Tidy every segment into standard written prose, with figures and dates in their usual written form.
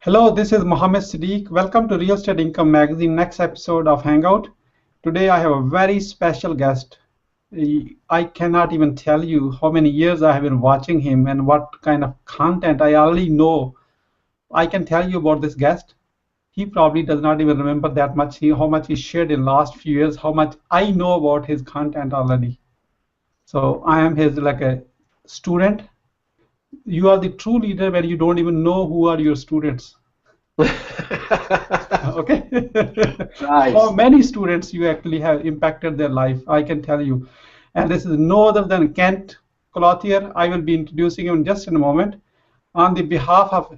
Hello, this is Mohammed Siddique. Welcome to Real Estate Income Magazine, next episode of Hangout. Today I have a very special guest. I cannot even tell you how many years I have been watching him and what kind of content I already know. I can tell you about this guest. He probably does not even remember that much, how much he shared in last few years, how much I know about his content already. So I am his like a student. You are the true leader when you don't even know who are your students. Okay. Nice. How many students you actually have impacted their life, I can tell you. And this is no other than Kent Clothier. I will be introducing him just in a moment. On the behalf of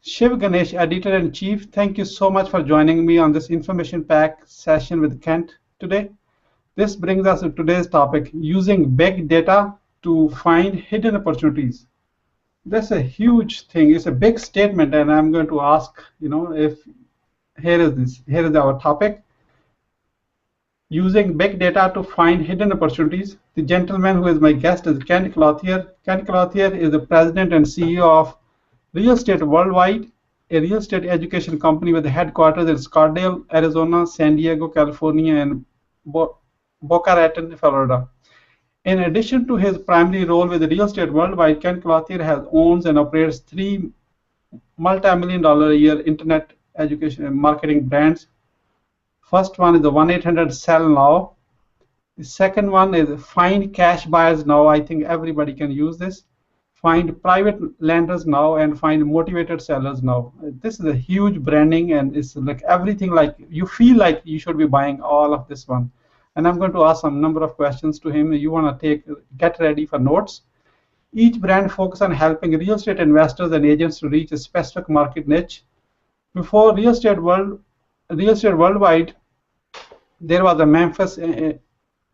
Shiv Ganesh, Editor-in-Chief, thank you so much for joining me on this information pack session with Kent today. This brings us to today's topic, using big data to find hidden opportunities. That's a huge thing. It's a big statement, and I'm going to ask, if here is our topic. Using big data to find hidden opportunities. The gentleman who is my guest is Kent Clothier. Kent Clothier is the president and CEO of Real Estate Worldwide, a real estate education company with headquarters in Scottsdale, Arizona, San Diego, California, and Boca Raton, Florida. In addition to his primary role with Real Estate Worldwide, Kent Clothier owns and operates three multi-million-dollar a year internet education and marketing brands. First one is the 1-800-SELL-NOW. The second one is Find Cash Buyers Now. I think everybody can use this. Find Private Lenders Now and Find Motivated Sellers Now. This is a huge branding, and it's like everything, like you feel like you should be buying all of this one. And I'm going to ask some number of questions to him. You want to get ready for notes. Each brand focuses on helping real estate investors and agents to reach a specific market niche. Before Real Estate Worldwide, there was a Memphis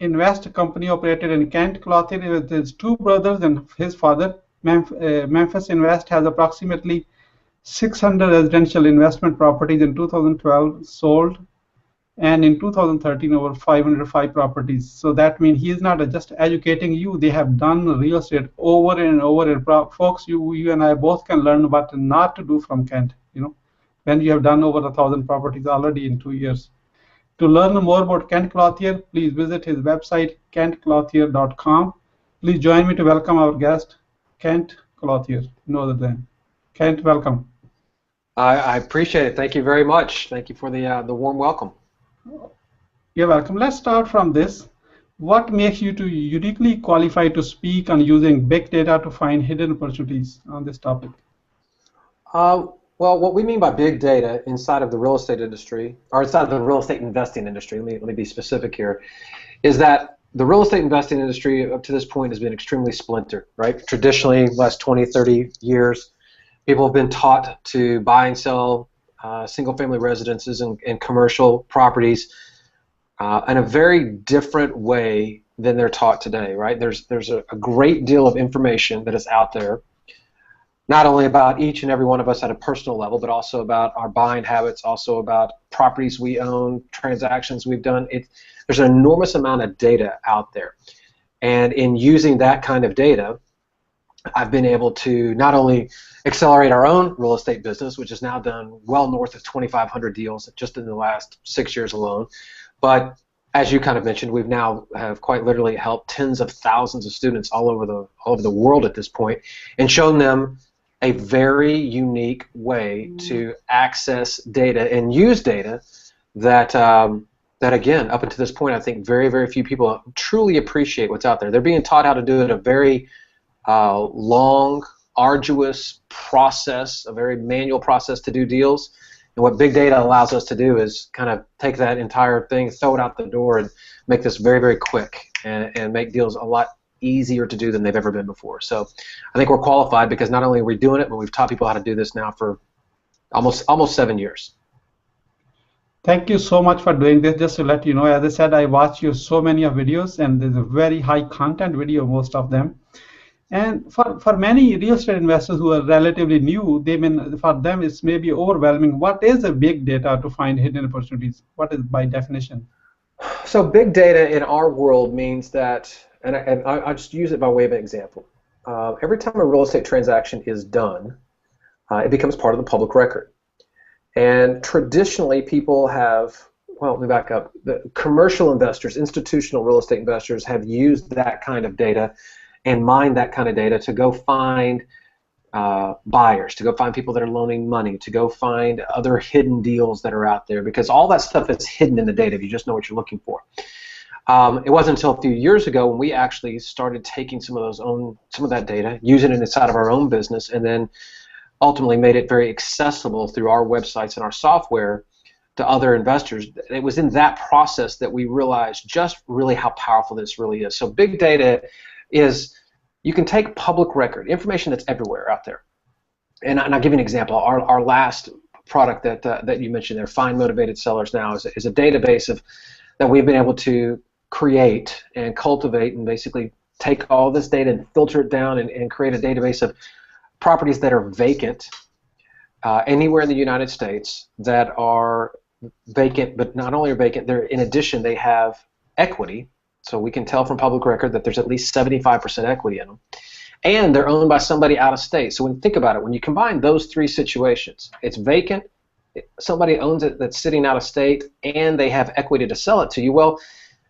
Invest company operated in Kent Clothier with his two brothers and his father. Memphis Invest has approximately 600 residential investment properties in 2012 sold, and in 2013 over 505 properties. So that means he is not just educating you, they have done real estate over and over. And folks, you and I both can learn what not to do from Kent, when you have done over 1,000 properties already in 2 years. To learn more about Kent Clothier, please visit his website, kentclothier.com. Please join me to welcome our guest, Kent Clothier, no other than. Kent, welcome. I appreciate it. Thank you very much. Thank you for the warm welcome. You're welcome. Let's start from this. What makes you uniquely qualified to speak on using big data to find hidden opportunities on this topic? Well, what we mean by big data inside of the real estate industry, or inside of the real estate investing industry, let me be specific here, is that the real estate investing industry up to this point has been extremely splintered, right? Traditionally, last 20, 30 years, people have been taught to buy and sell single-family residences and commercial properties in a very different way than they're taught today, right? There's a great deal of information that is out there, not only about each and every one of us at a personal level, but also about our buying habits, also about properties we own, transactions we've done. There's an enormous amount of data out there, and in using that kind of data, I've been able to not only accelerate our own real estate business, which has now done well north of 2,500 deals just in the last 6 years alone, but as you kind of mentioned, we've now have quite literally helped tens of thousands of students all over the world at this point, and shown them a very unique way to access data and use data that again, up until this point, I think very, very few people truly appreciate what's out there. They're being taught how to do it a very long, arduous process, a very manual process to do deals. And what big data allows us to do is kind of take that entire thing, throw it out the door, and make this very, very quick and make deals a lot easier to do than they've ever been before. So I think we're qualified because not only are we doing it, but we've taught people how to do this now for almost 7 years. Thank you so much for doing this. Just to let you know, as I said, I watch you so many of videos, and there's a very high content video, most of them. And for many real estate investors who are relatively new, for them it's maybe overwhelming. What is a big data to find hidden opportunities? What is by definition? So big data in our world means that, and I'll just use it by way of an example. Every time a real estate transaction is done, it becomes part of the public record. And traditionally, people have, well, let me back up. The commercial investors, institutional real estate investors, have used that kind of data and mined that kind of data to go find buyers, to go find people that are loaning money, to go find other hidden deals that are out there, because all that stuff is hidden in the data if you just know what you're looking for. It wasn't until a few years ago when we actually started taking some of that data, using it inside of our own business, and then ultimately made it very accessible through our websites and our software to other investors. It was in that process that we realized just really how powerful this really is. So big data is, you can take public record, information that's everywhere out there. And I'll give you an example. Our last product that you mentioned there, Find Motivated Sellers Now, is a database that we've been able to create and cultivate and basically take all this data and filter it down and create a database of properties that are vacant anywhere in the United States, that are vacant, but not only are vacant, in addition they have equity. So we can tell from public record that there's at least 75% equity in them. And they're owned by somebody out of state. So when you think about it, when you combine those three situations, it's vacant, somebody owns it that's sitting out of state, and they have equity to sell it to you, well,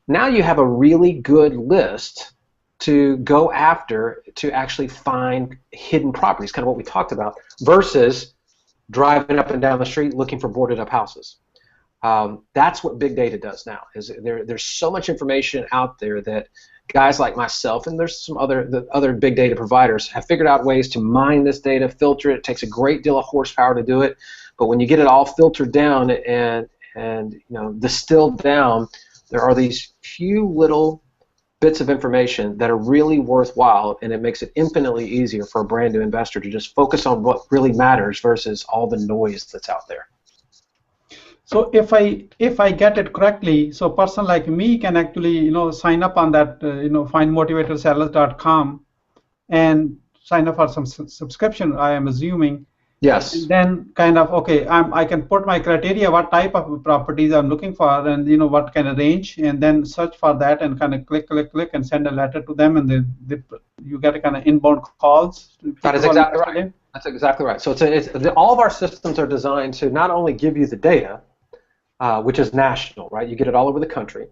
now you have a really good list to go after to actually find hidden properties, kind of what we talked about, versus driving up and down the street looking for boarded up houses. That's what big data does now. There's so much information out there that guys like myself, and there's some other big data providers, have figured out ways to mine this data, filter it. It takes a great deal of horsepower to do it, but when you get it all filtered down and distilled down, there are these few little bits of information that are really worthwhile, and it makes it infinitely easier for a brand new investor to just focus on what really matters versus all the noise that's out there. So if I get it correctly, so a person like me can actually sign up on that findmotivatedsellers.com and sign up for some subscription, I am assuming. Yes. And then kind of, okay, I can put my criteria, what type of properties I'm looking for, and what kind of range, and then search for that and kind of click, and send a letter to them, and you get a kind of inbound calls. That is exactly right. That's exactly right. So all of our systems are designed to not only give you the data, which is national, right? You get it all over the country,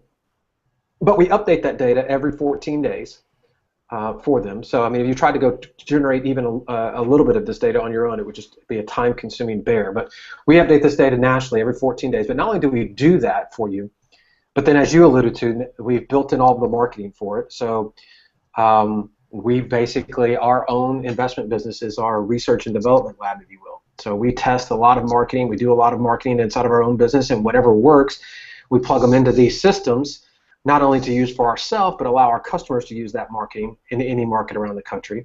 but we update that data every 14 days. For them. So, I mean, if you tried to go generate even a little bit of this data on your own, it would just be a time-consuming bear. But we update this data nationally every 14 days. But not only do we do that for you, but then, as you alluded to, we've built in all the marketing for it. So we basically, our own investment business is our research and development lab, if you will. So we test a lot of marketing. We do a lot of marketing inside of our own business, and whatever works, we plug them into these systems, not only to use for ourselves, but allow our customers to use that marketing in any market around the country.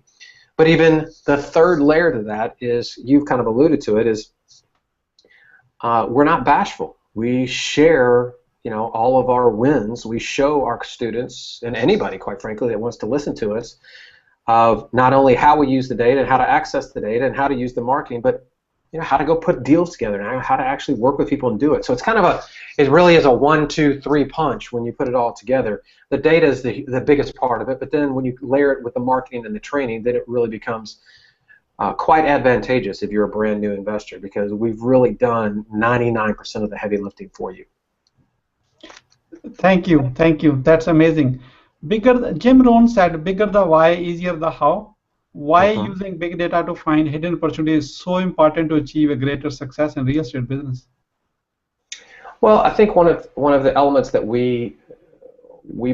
But even the third layer to that is, you've kind of alluded to it, is we're not bashful. We share, all of our wins. We show our students, and anybody, quite frankly, that wants to listen to us, of not only how we use the data and how to access the data and how to use the marketing, but how to go put deals together and how to actually work with people and do it. So it's kind of it really is a 1, 2, 3 punch when you put it all together. The data is the biggest part of it, but then when you layer it with the marketing and the training, then it really becomes quite advantageous if you're a brand new investor, because we've really done 99% of the heavy lifting for you. Thank you. That's amazing. Jim Rohn said, bigger the why, easier the how. Why using big data to find hidden opportunities is so important to achieve a greater success in real estate business? Well, I think one of the elements that we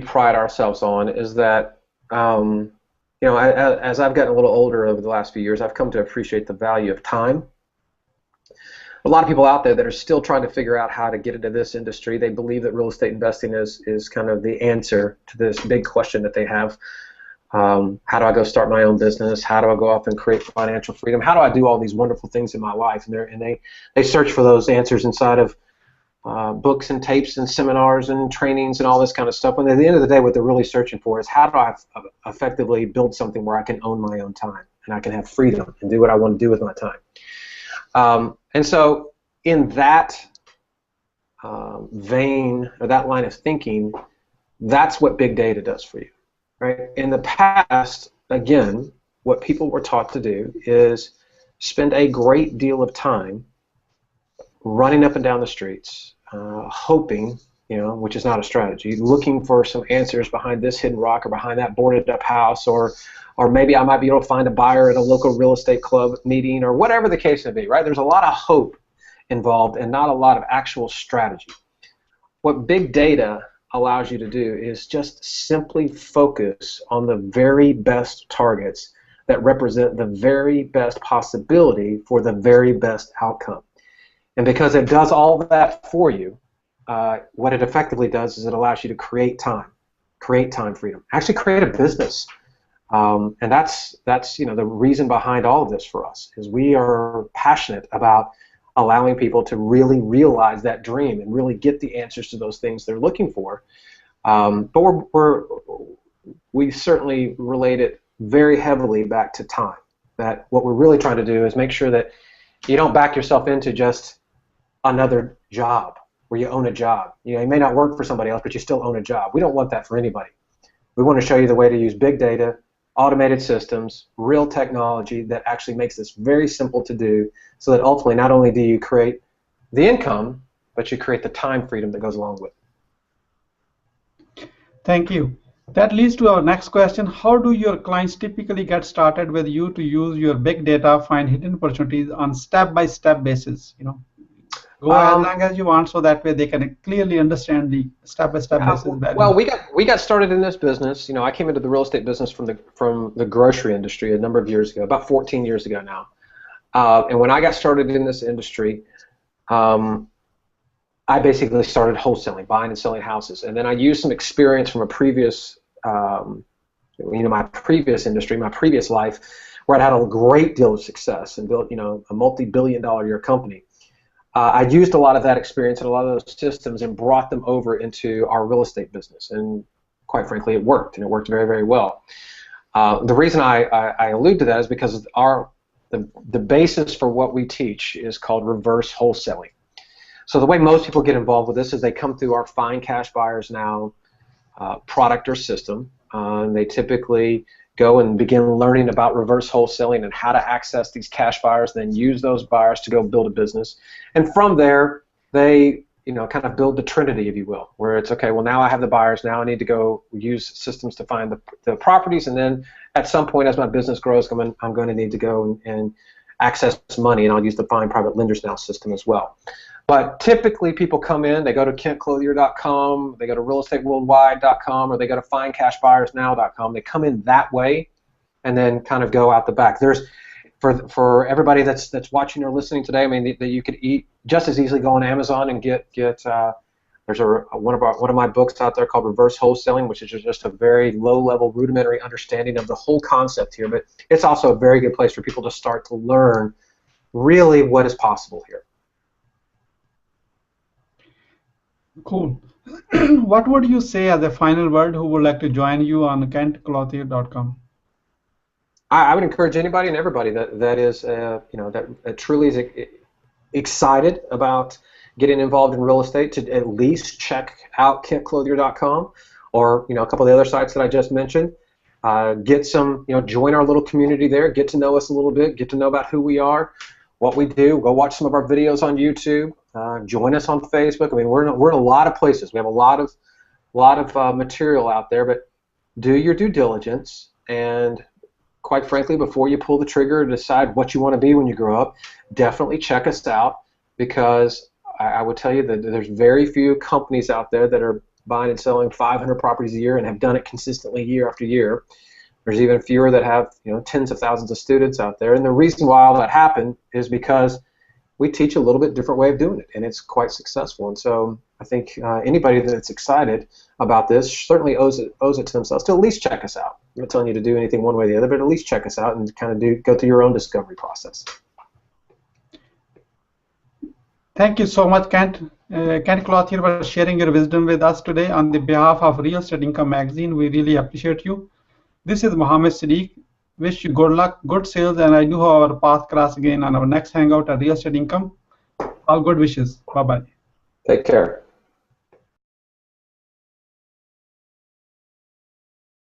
pride ourselves on is that, as I've gotten a little older over the last few years, I've come to appreciate the value of time. A lot of people out there that are still trying to figure out how to get into this industry, they believe that real estate investing is kind of the answer to this big question that they have. How do I go start my own business? How do I go off and create financial freedom? How do I do all these wonderful things in my life? And they search for those answers inside of books and tapes and seminars and trainings and all this kind of stuff. And at the end of the day, what they're really searching for is, how do I effectively build something where I can own my own time and I can have freedom and do what I want to do with my time. And so in that vein, or that line of thinking, that's what big data does for you. Right? In the past, again, what people were taught to do is spend a great deal of time running up and down the streets, hoping, which is not a strategy, looking for some answers behind this hidden rock or behind that boarded up house, or maybe I might be able to find a buyer at a local real estate club meeting, or whatever the case may be, right? There's a lot of hope involved and not a lot of actual strategy. What big data allows you to do is just simply focus on the very best targets that represent the very best possibility for the very best outcome. And because it does all that for you, what it effectively does is it allows you to create time freedom, actually create a business. And that's the reason behind all of this for us, is we are passionate about allowing people to really realize that dream and really get the answers to those things they're looking for. But we certainly relate it very heavily back to time. That what we're really trying to do is make sure that you don't back yourself into just another job where you own a job. You may not work for somebody else, but you still own a job. We don't want that for anybody. We want to show you the way to use big data, automated systems, real technology that actually makes this very simple to do, so that ultimately not only do you create the income, but you create the time freedom that goes along with it. Thank you. That leads to our next question. How do your clients typically get started with you to use your big data, find hidden opportunities on step-by-step basis? Go as long as you want, so that way they can clearly understand the step-by-step basis. Well, we got started in this business. I came into the real estate business from the grocery industry a number of years ago, about 14 years ago now. And when I got started in this industry, I basically started wholesaling, buying and selling houses, and then I used some experience from a previous, my previous industry, my previous life, where I had a great deal of success and built, a multi-billion-dollar-a-year company. I used a lot of that experience and a lot of those systems and brought them over into our real estate business, and quite frankly, it worked, and it worked very, very well. The reason I allude to that is because the basis for what we teach is called reverse wholesaling. So the way most people get involved with this is they come through our Find Cash Buyers Now product or system. They typically go and begin learning about reverse wholesaling and how to access these cash buyers, then use those buyers to go build a business. And from there, they kind of build the trinity, if you will, where it's, okay, well, now I have the buyers, now I need to go use systems to find the properties, and then at some point as my business grows, I'm going to need to go and access money, and I'll use the Find Private Lenders Now system as well. But typically people come in, they go to Clothier.com, they go to realestateworldwide.com, or they go to findcashbuyersnow.com. They come in that way and then kind of go out the back. There's, for everybody that's watching or listening today, I mean, that you could just as easily go on Amazon and get there's one of my books out there called Reverse Wholesaling, which is just a very low-level rudimentary understanding of the whole concept here. But it's also a very good place for people to start to learn really what is possible here. Cool. What would you say as a final word who would like to join you on Clothier.com? I would encourage anybody and everybody that truly is excited about getting involved in real estate to at least check out Clothier.com, or a couple of the other sites that I just mentioned. Get some, join our little community there. Get to know us a little bit. Get to know about who we are, what we do. Go watch some of our videos on YouTube. Join us on Facebook. I mean, we're in a lot of places. We have a lot of material out there, but do your due diligence, and quite frankly, before you pull the trigger and decide what you want to be when you grow up, definitely check us out, because I would tell you that there's very few companies out there that are buying and selling 500 properties a year and have done it consistently year after year. There's even fewer that have tens of thousands of students out there, and the reason why all that happened is because we teach a little bit different way of doing it, and it's quite successful. And so I think anybody that's excited about this certainly owes it to themselves to at least check us out. I'm not telling you to do anything one way or the other, but at least check us out and kind of go through your own discovery process. Thank you so much, Kent. Kent Clothier, for sharing your wisdom with us today on the behalf of Real Estate Income Magazine. We really appreciate you. This is Mohammed Siddique. Wish you good luck, good sales, and I do hope our path cross again on our next hangout at Real Estate Income. All good wishes. Bye-bye. Take care.